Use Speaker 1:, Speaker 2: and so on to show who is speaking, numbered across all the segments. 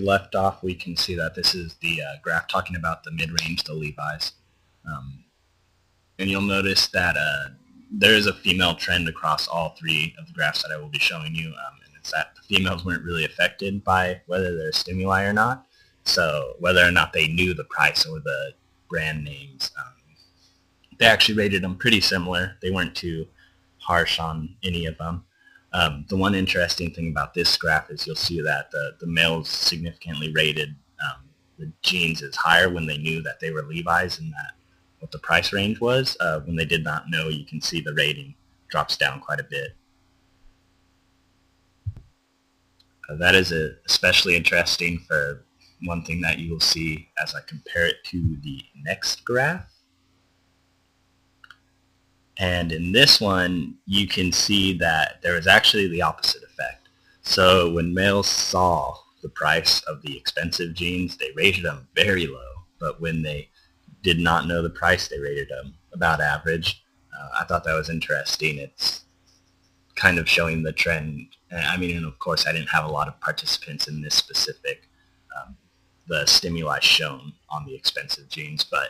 Speaker 1: left off, we can see that this is the graph talking about the mid-range, the Levi's. And you'll notice that there is a female trend across all three of the graphs that I will be showing you, and it's that the females weren't really affected by whether they're stimuli or not. So whether or not they knew the price or the brand names, they actually rated them pretty similar. They weren't too harsh on any of them. The one interesting thing about this graph is you'll see that the males significantly rated the jeans as higher when they knew that they were Levi's and that what the price range was. When they did not know, you can see the rating drops down quite a bit. That is especially interesting for one thing that you will see as I compare it to the next graph. And in this one, you can see that there is actually the opposite effect. So when males saw the price of the expensive jeans, they rated them very low. But when they did not know the price, they rated them about average. I thought that was interesting. It's kind of showing the trend. I mean, and of course, I didn't have a lot of participants in this specific, the stimuli shown on the expensive jeans, but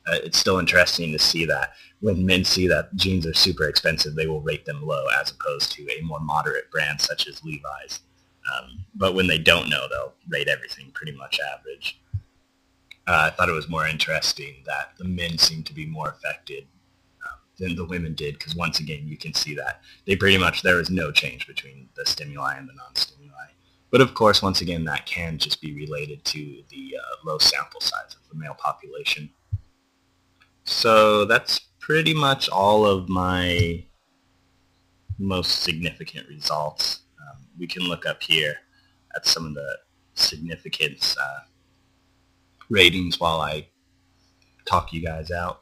Speaker 1: it's still interesting to see that when men see that jeans are super expensive, they will rate them low as opposed to a more moderate brand such as Levi's. But when they don't know, they'll rate everything pretty much average. I thought it was more interesting that the men seem to be more affected than the women did, because once again, you can see that they pretty much, there is no change between the stimuli and the non-stimuli. But of course, once again, that can just be related to the low sample size of the male population. So that's pretty much all of my most significant results. We can look up here at some of the significance ratings while I talk you guys out.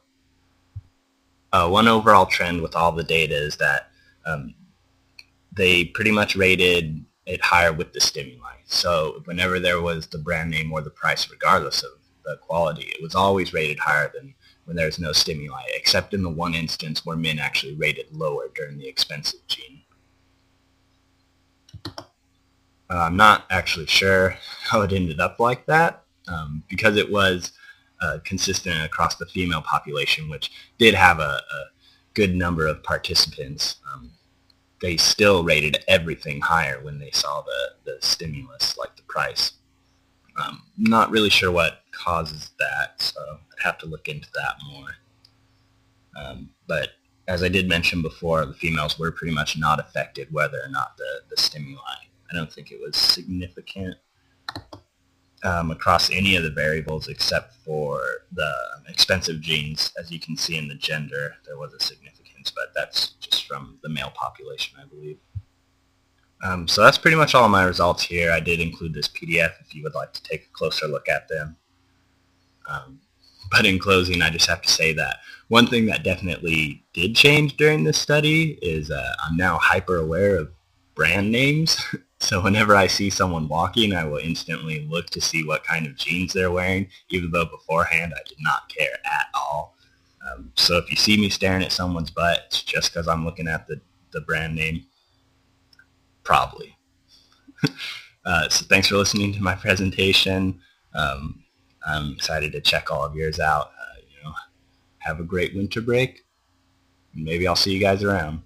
Speaker 1: One overall trend with all the data is that they pretty much rated it higher with the stimuli. So whenever there was the brand name or the price, regardless of the quality, it was always rated higher than when there's no stimuli, except in the one instance where men actually rated lower during the expensive gene. I'm not actually sure how it ended up like that, because it was consistent across the female population, which did have a good number of participants. They still rated everything higher when they saw the stimulus, like the price. Not really sure what causes that, so I'd have to look into that more. But as I did mention before, the females were pretty much not affected whether or not the stimuli. I don't think it was significant across any of the variables except for the expensive genes. As you can see in the gender, there was a significance, but that's just from the male population, I believe. So that's pretty much all of my results here. I did include this PDF if you would like to take a closer look at them. But in closing, I just have to say that one thing that definitely did change during this study is I'm now hyper aware of brand names. So whenever I see someone walking, I will instantly look to see what kind of jeans they're wearing, even though beforehand I did not care at all. So if you see me staring at someone's butt, it's just because I'm looking at the brand name. Probably. So thanks for listening to my presentation. I'm excited to check all of yours out. Have a great winter break. Maybe I'll see you guys around.